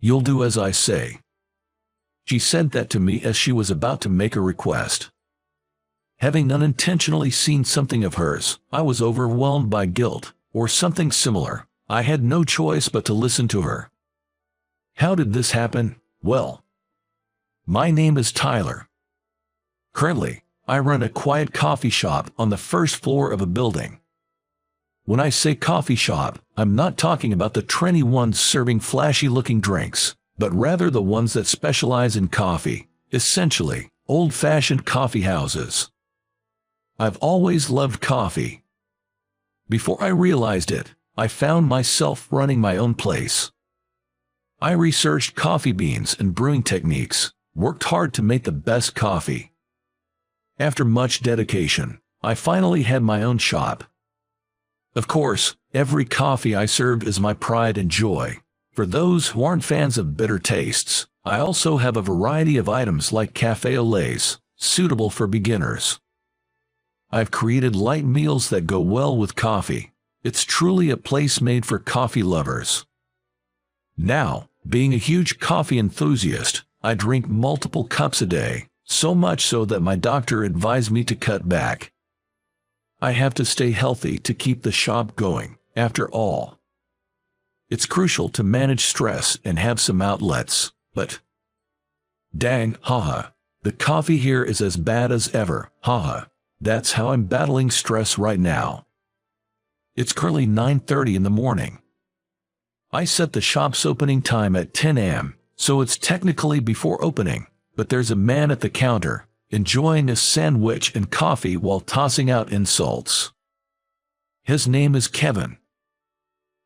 You'll do as I say." She said that to me as she was about to make a request. Having unintentionally seen something of hers, I was overwhelmed by guilt, or something similar. I had no choice but to listen to her. How did this happen? Well, my name is Tyler. Currently, I run a quiet coffee shop on the first floor of a building. When I say coffee shop, I'm not talking about the trendy ones serving flashy-looking drinks, but rather the ones that specialize in coffee, essentially, old-fashioned coffee houses. I've always loved coffee. Before I realized it, I found myself running my own place. I researched coffee beans and brewing techniques, worked hard to make the best coffee. After much dedication, I finally had my own shop. Of course, every coffee I served is my pride and joy. For those who aren't fans of bitter tastes, I also have a variety of items like café au laits, suitable for beginners. I've created light meals that go well with coffee. It's truly a place made for coffee lovers. Now, being a huge coffee enthusiast, I drink multiple cups a day, so much so that my doctor advised me to cut back. I have to stay healthy to keep the shop going, after all. It's crucial to manage stress and have some outlets, but dang, haha, the coffee here is as bad as ever, haha. That's how I'm battling stress right now. It's currently 9:30 in the morning. I set the shop's opening time at 10 a.m., so it's technically before opening, but there's a man at the counter, enjoying a sandwich and coffee while tossing out insults. His name is Kevin.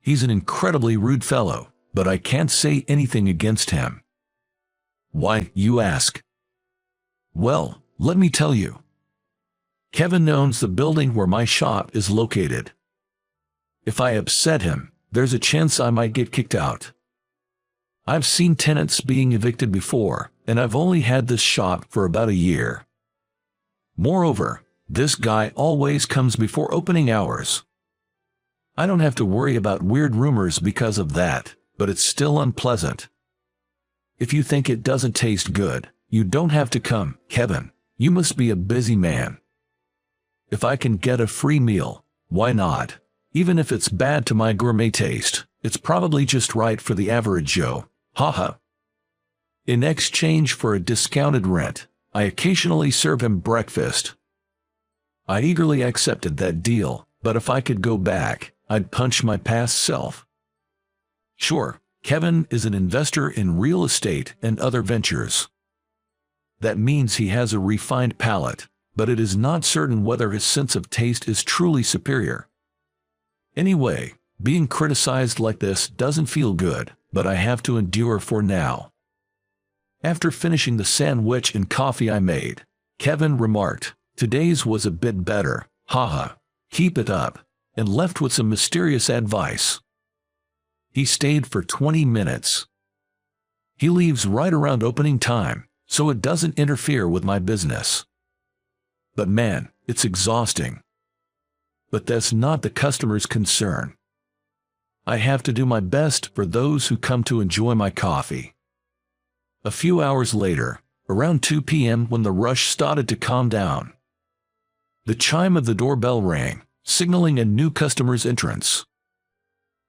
He's an incredibly rude fellow, but I can't say anything against him. Why, you ask? Well, let me tell you. Kevin owns the building where my shop is located. If I upset him, there's a chance I might get kicked out. I've seen tenants being evicted before, and I've only had this shop for about a year. Moreover, this guy always comes before opening hours. I don't have to worry about weird rumors because of that, but it's still unpleasant. If you think it doesn't taste good, you don't have to come, Kevin. You must be a busy man. If I can get a free meal, why not? Even if it's bad to my gourmet taste, it's probably just right for the average Joe. Haha. In exchange for a discounted rent, I occasionally serve him breakfast. I eagerly accepted that deal, but if I could go back, I'd punch my past self. Sure, Kevin is an investor in real estate and other ventures. That means he has a refined palate, but it is not certain whether his sense of taste is truly superior. Anyway, being criticized like this doesn't feel good, but I have to endure for now. After finishing the sandwich and coffee I made, Kevin remarked, "Today's was a bit better, haha, keep it up," and left with some mysterious advice. He stayed for 20 minutes. He leaves right around opening time, so it doesn't interfere with my business. But man, it's exhausting. But that's not the customer's concern. I have to do my best for those who come to enjoy my coffee. A few hours later, around 2 p.m. when the rush started to calm down, the chime of the doorbell rang, signaling a new customer's entrance.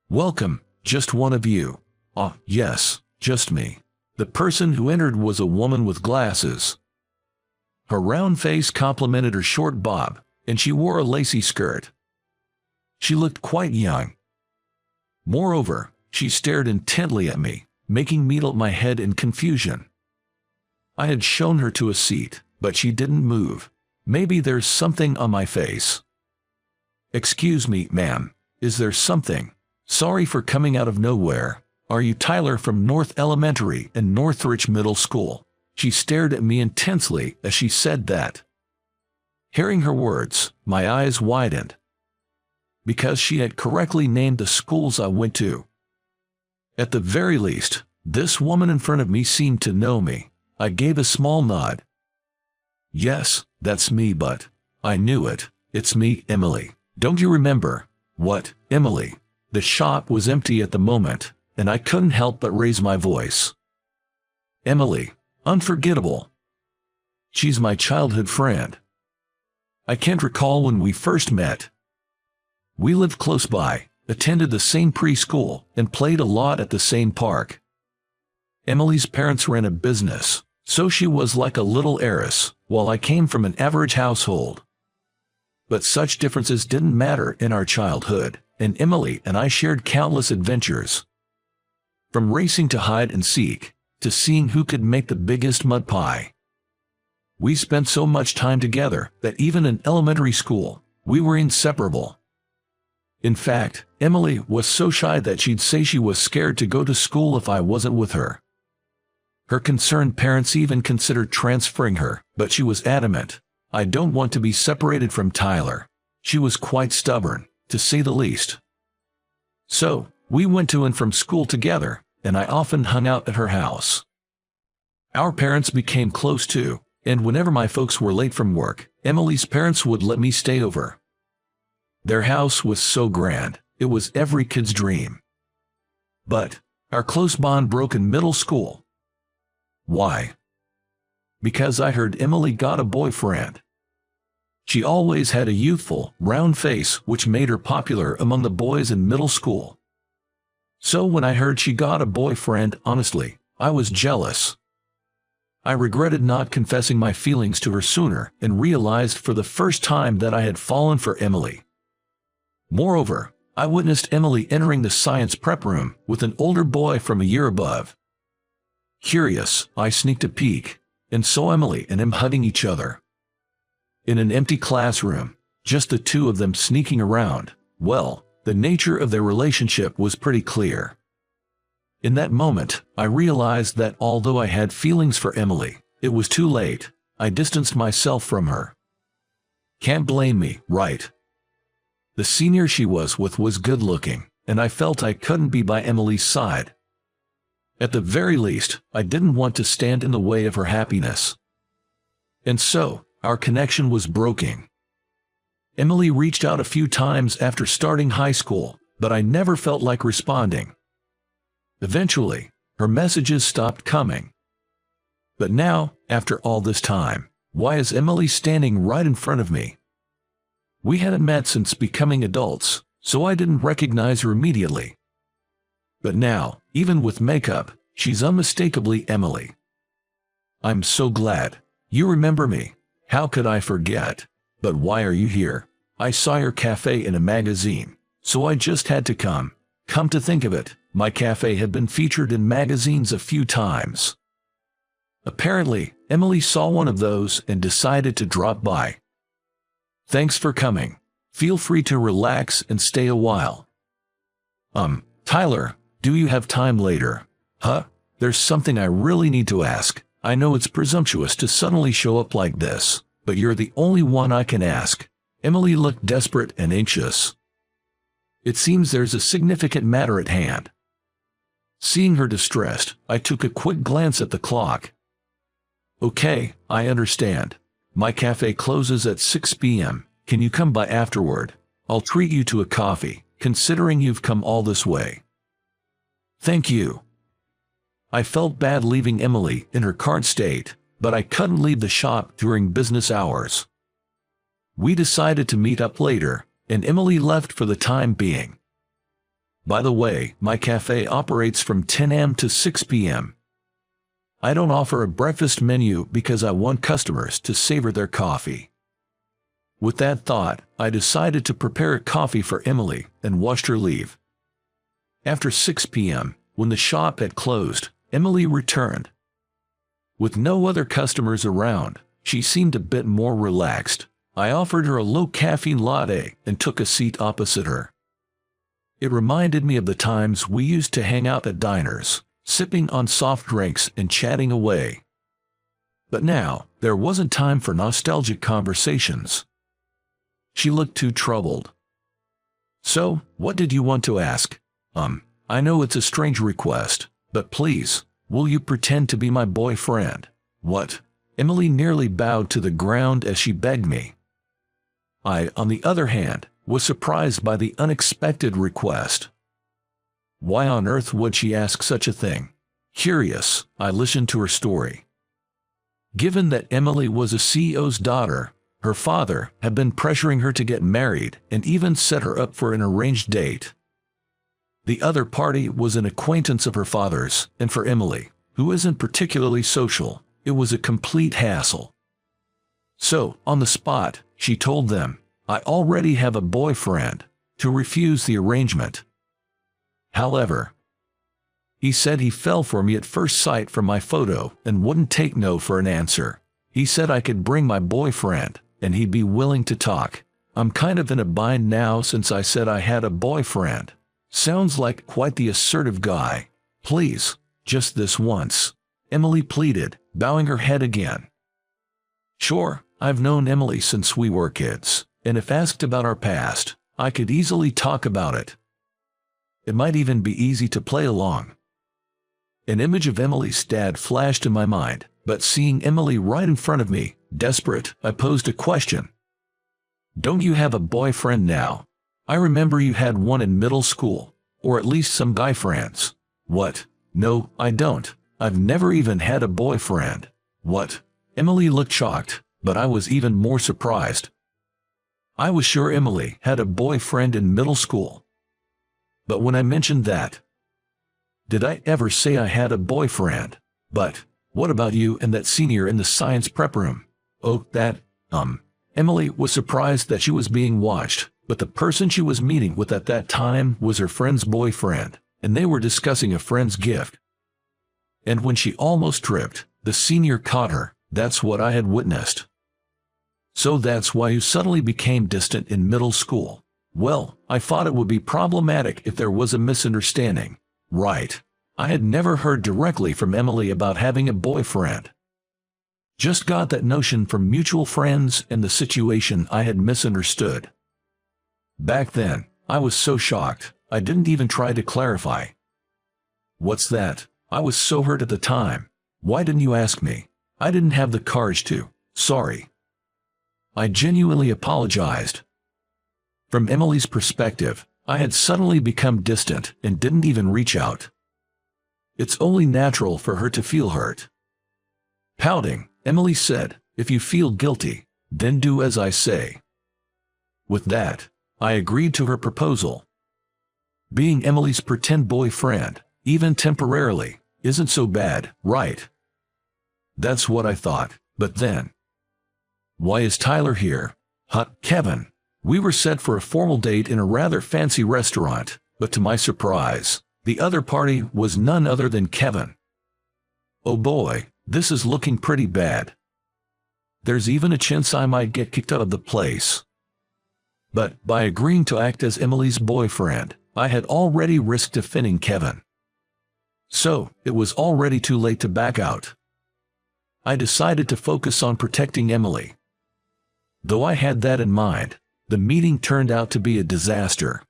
"Welcome, just one of you." "Ah, yes, just me." The person who entered was a woman with glasses. Her round face complemented her short bob, and she wore a lacy skirt. She looked quite young. Moreover, she stared intently at me, making me tilt my head in confusion. I had shown her to a seat, but she didn't move. Maybe there's something on my face. "Excuse me, ma'am, is there something? Sorry for coming out of nowhere. Are you Tyler from North Elementary and Northridge Middle School?" She stared at me intensely as she said that. Hearing her words, my eyes widened. Because she had correctly named the schools I went to. At the very least, this woman in front of me seemed to know me. I gave a small nod. "Yes, that's me, but I knew it. It's me, Emily. Don't you remember?" "What, Emily?" The shop was empty at the moment, and I couldn't help but raise my voice. Emily, unforgettable. She's my childhood friend. I can't recall when we first met. We lived close by, attended the same preschool, and played a lot at the same park. Emily's parents ran a business, so she was like a little heiress, while I came from an average household. But such differences didn't matter in our childhood, and Emily and I shared countless adventures. From racing to hide and seek, to seeing who could make the biggest mud pie. We spent so much time together that even in elementary school, we were inseparable. In fact, Emily was so shy that she'd say she was scared to go to school if I wasn't with her. Her concerned parents even considered transferring her, but she was adamant. I don't want to be separated from Tyler. She was quite stubborn, to say the least. So, we went to and from school together, and I often hung out at her house. Our parents became close too, and whenever my folks were late from work, Emily's parents would let me stay over. Their house was so grand, it was every kid's dream. But our close bond broke in middle school. Why? Because I heard Emily got a boyfriend. She always had a youthful, round face which made her popular among the boys in middle school. So when I heard she got a boyfriend, honestly, I was jealous. I regretted not confessing my feelings to her sooner and realized for the first time that I had fallen for Emily. Moreover, I witnessed Emily entering the science prep room with an older boy from a year above. Curious, I sneaked a peek, and saw Emily and him hugging each other. In an empty classroom, just the two of them sneaking around. Well, the nature of their relationship was pretty clear. In that moment, I realized that although I had feelings for Emily, it was too late. I distanced myself from her. Can't blame me, right? The senior she was with was good-looking, and I felt I couldn't be by Emily's side. At the very least, I didn't want to stand in the way of her happiness. And so, our connection was broken. Emily reached out a few times after starting high school, but I never felt like responding. Eventually, her messages stopped coming. But now, after all this time, why is Emily standing right in front of me? We hadn't met since becoming adults, so I didn't recognize her immediately. But now, even with makeup, she's unmistakably Emily. I'm so glad. You remember me. How could I forget? But why are you here? I saw your cafe in a magazine, so I just had to come. Come to think of it, my cafe had been featured in magazines a few times. Apparently, Emily saw one of those and decided to drop by. Thanks for coming. Feel free to relax and stay a while. Tyler, do you have time later? Huh? There's something I really need to ask. I know it's presumptuous to suddenly show up like this, but you're the only one I can ask. Emily looked desperate and anxious. It seems there's a significant matter at hand. Seeing her distressed, I took a quick glance at the clock. Okay, I understand. My cafe closes at 6 p.m. Can you come by afterward? I'll treat you to a coffee, considering you've come all this way. Thank you. I felt bad leaving Emily in her current state, but I couldn't leave the shop during business hours. We decided to meet up later, and Emily left for the time being. By the way, my cafe operates from 10 a.m. to 6 p.m. I don't offer a breakfast menu because I want customers to savor their coffee. With that thought, I decided to prepare a coffee for Emily and watched her leave. After 6 p.m., when the shop had closed, Emily returned. With no other customers around, she seemed a bit more relaxed. I offered her a low-caffeine latte and took a seat opposite her. It reminded me of the times we used to hang out at diners, sipping on soft drinks and chatting away. But now, there wasn't time for nostalgic conversations. She looked too troubled. So, what did you want to ask? I know it's a strange request, but please, will you pretend to be my boyfriend? What? Emily nearly bowed to the ground as she begged me. I, on the other hand, was surprised by the unexpected request. Why on earth would she ask such a thing? Curious, I listened to her story. Given that Emily was a CEO's daughter, her father had been pressuring her to get married and even set her up for an arranged date. The other party was an acquaintance of her father's, and for Emily, who isn't particularly social, it was a complete hassle. So, on the spot, she told them, "I already have a boyfriend," to refuse the arrangement. However, he said he fell for me at first sight from my photo and wouldn't take no for an answer. He said I could bring my boyfriend, and he'd be willing to talk. I'm kind of in a bind now since I said I had a boyfriend. Sounds like quite the assertive guy. Please, just this once, Emily pleaded, bowing her head again. Sure, I've known Emily since we were kids, and if asked about our past, I could easily talk about it. It might even be easy to play along. An image of Emily's dad flashed in my mind, but seeing Emily right in front of me, desperate, I posed a question. Don't you have a boyfriend now? I remember you had one in middle school, or at least some guy friends. What? No, I don't. I've never even had a boyfriend. What? Emily looked shocked, but I was even more surprised. I was sure Emily had a boyfriend in middle school. But when I mentioned that, did I ever say I had a boyfriend? But, what about you and that senior in the science prep room? Oh, that, Emily was surprised that she was being watched, but the person she was meeting with at that time was her friend's boyfriend, and they were discussing a friend's gift. And when she almost tripped, the senior caught her. That's what I had witnessed. So that's why you suddenly became distant in middle school. Well, I thought it would be problematic if there was a misunderstanding. Right. I had never heard directly from Emily about having a boyfriend. Just got that notion from mutual friends and the situation I had misunderstood. Back then, I was so shocked, I didn't even try to clarify. What's that? I was so hurt at the time. Why didn't you ask me? I didn't have the courage to. Sorry. I genuinely apologized. From Emily's perspective, I had suddenly become distant and didn't even reach out. It's only natural for her to feel hurt. Pouting, Emily said, "If you feel guilty, then do as I say." With that, I agreed to her proposal. Being Emily's pretend boyfriend, even temporarily, isn't so bad, right? That's what I thought, but then. Why is Tyler here? Kevin. We were set for a formal date in a rather fancy restaurant, but to my surprise, the other party was none other than Kevin. Oh boy, this is looking pretty bad. There's even a chance I might get kicked out of the place. But by agreeing to act as Emily's boyfriend, I had already risked offending Kevin. So, it was already too late to back out. I decided to focus on protecting Emily. Though I had that in mind, the meeting turned out to be a disaster.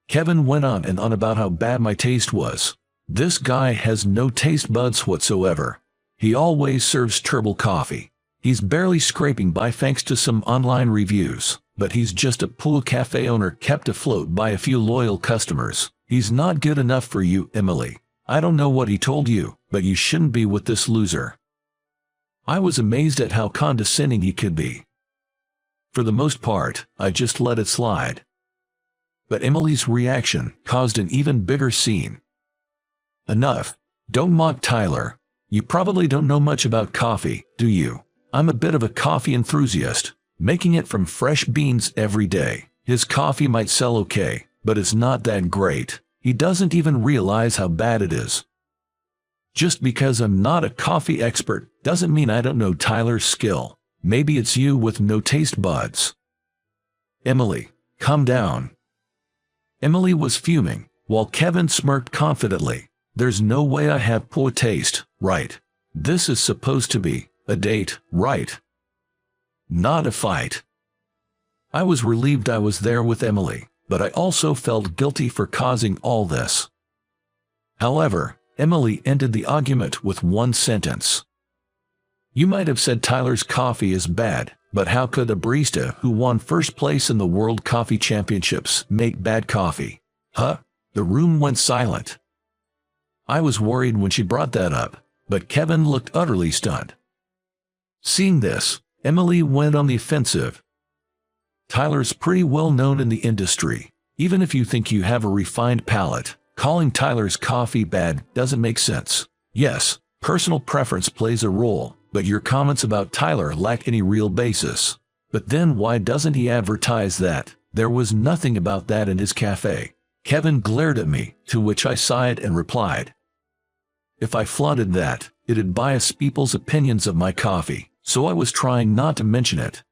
Kevin went on and on about how bad my taste was. This guy has no taste buds whatsoever. He always serves turbo coffee. He's barely scraping by thanks to some online reviews, but he's just a pool cafe owner kept afloat by a few loyal customers. He's not good enough for you, Emily. I don't know what he told you, but you shouldn't be with this loser. I was amazed at how condescending he could be. For the most part, I just let it slide. But Emily's reaction caused an even bigger scene. Enough. Don't mock Tyler. You probably don't know much about coffee, do you? I'm a bit of a coffee enthusiast, making it from fresh beans every day. His coffee might sell okay, but it's not that great. He doesn't even realize how bad it is. Just because I'm not a coffee expert doesn't mean I don't know Tyler's skill. Maybe it's you with no taste buds. Emily, calm down. Emily was fuming, while Kevin smirked confidently. There's no way I have poor taste, right? This is supposed to be a date, right? Not a fight. I was relieved I was there with Emily, but I also felt guilty for causing all this. However, Emily ended the argument with one sentence. You might have said Tyler's coffee is bad, but how could a barista who won first place in the World Coffee Championships make bad coffee? The room went silent. I was worried when she brought that up, but Kevin looked utterly stunned. Seeing this, Emily went on the offensive. Tyler's pretty well known in the industry. Even if you think you have a refined palate, calling Tyler's coffee bad doesn't make sense. Yes, personal preference plays a role, but your comments about Tyler lack any real basis. But then why doesn't he advertise that? There was nothing about that in his cafe. Kevin glared at me, to which I sighed and replied, if I flaunted that, it'd bias people's opinions of my coffee, so I was trying not to mention it.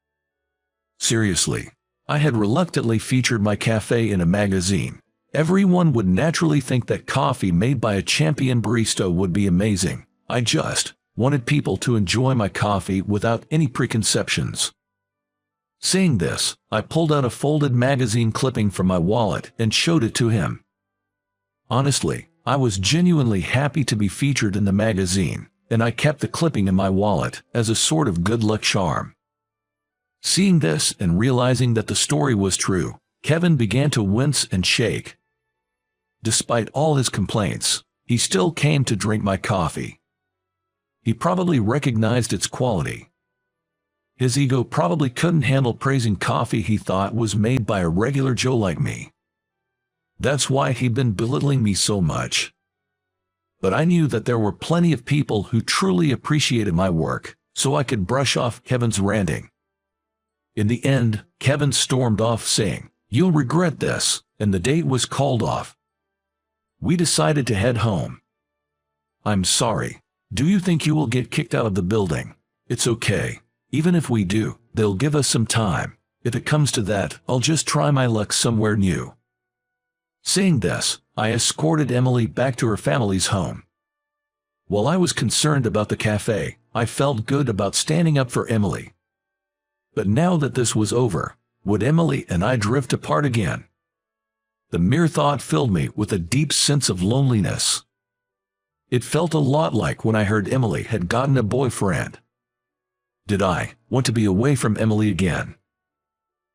Seriously, I had reluctantly featured my cafe in a magazine. Everyone would naturally think that coffee made by a champion barista would be amazing. I just wanted people to enjoy my coffee without any preconceptions. Saying this, I pulled out a folded magazine clipping from my wallet and showed it to him. Honestly, I was genuinely happy to be featured in the magazine, and I kept the clipping in my wallet as a sort of good luck charm. Seeing this and realizing that the story was true, Kevin began to wince and shake. Despite all his complaints, he still came to drink my coffee. He probably recognized its quality. His ego probably couldn't handle praising coffee he thought was made by a regular Joe like me. That's why he'd been belittling me so much. But I knew that there were plenty of people who truly appreciated my work, so I could brush off Kevin's ranting. In the end, Kevin stormed off saying, "You'll regret this," and the date was called off. We decided to head home. I'm sorry. Do you think you will get kicked out of the building? It's okay. Even if we do, they'll give us some time. If it comes to that, I'll just try my luck somewhere new. Saying this, I escorted Emily back to her family's home. While I was concerned about the cafe, I felt good about standing up for Emily. But now that this was over, would Emily and I drift apart again? The mere thought filled me with a deep sense of loneliness. It felt a lot like when I heard Emily had gotten a boyfriend. Did I want to be away from Emily again?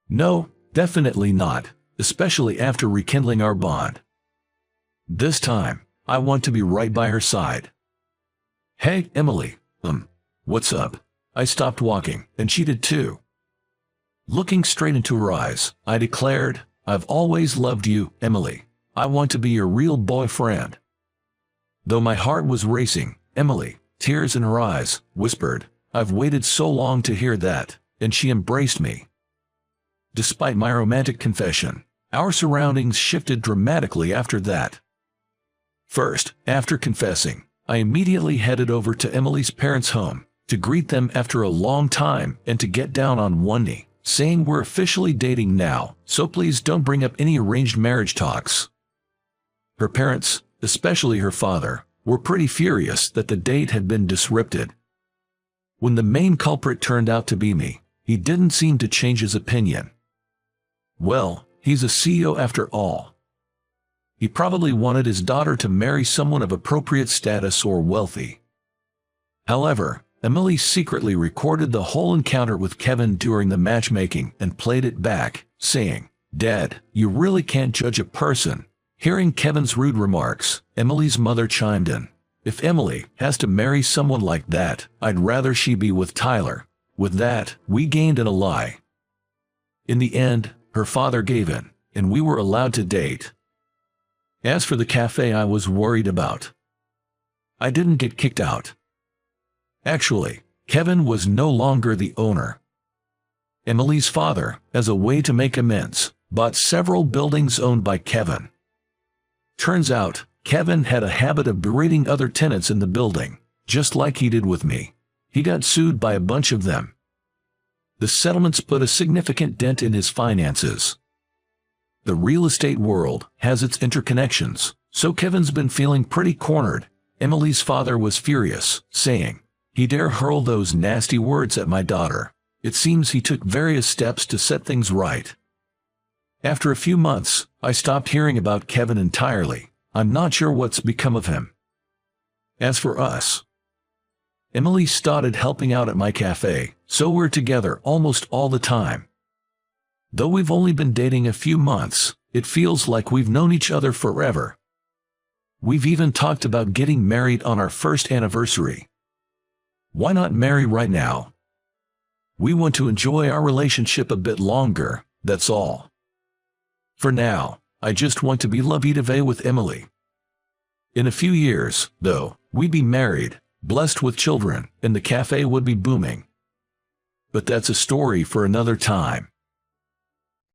No, definitely not, especially after rekindling our bond. This time, I want to be right by her side. Hey, Emily, what's up? I stopped walking, and she did too. Looking straight into her eyes, I declared, I've always loved you, Emily. I want to be your real boyfriend. Though my heart was racing, Emily, tears in her eyes, whispered, I've waited so long to hear that, and she embraced me. Despite my romantic confession, our surroundings shifted dramatically after that. First, after confessing, I immediately headed over to Emily's parents' home, to greet them after a long time and to get down on one knee, saying we're officially dating now, so please don't bring up any arranged marriage talks. Her parents, especially her father, were pretty furious that the date had been disrupted. When the main culprit turned out to be me, he didn't seem to change his opinion. Well, he's a CEO after all. He probably wanted his daughter to marry someone of appropriate status or wealthy. However, Emily secretly recorded the whole encounter with Kevin during the matchmaking and played it back, saying, Dad, you really can't judge a person. Hearing Kevin's rude remarks, Emily's mother chimed in. If Emily has to marry someone like that, I'd rather she be with Tyler. With that, we gained an ally. In the end, her father gave in, and we were allowed to date. As for the cafe I was worried about, I didn't get kicked out. Actually, Kevin was no longer the owner. Emily's father, as a way to make amends, bought several buildings owned by Kevin. Turns out, Kevin had a habit of berating other tenants in the building, just like he did with me. He got sued by a bunch of them. The settlements put a significant dent in his finances. The real estate world has its interconnections, so Kevin's been feeling pretty cornered. Emily's father was furious, saying, he dare hurl those nasty words at my daughter. It seems he took various steps to set things right. After a few months, I stopped hearing about Kevin entirely. I'm not sure what's become of him. As for us, Emily started helping out at my cafe, so we're together almost all the time. Though we've only been dating a few months, it feels like we've known each other forever. We've even talked about getting married on our first anniversary. Why not marry right now? We want to enjoy our relationship a bit longer, that's all. For now, I just want to be la vie de vie with Emily. In a few years, though, we'd be married, blessed with children, and the cafe would be booming. But that's a story for another time.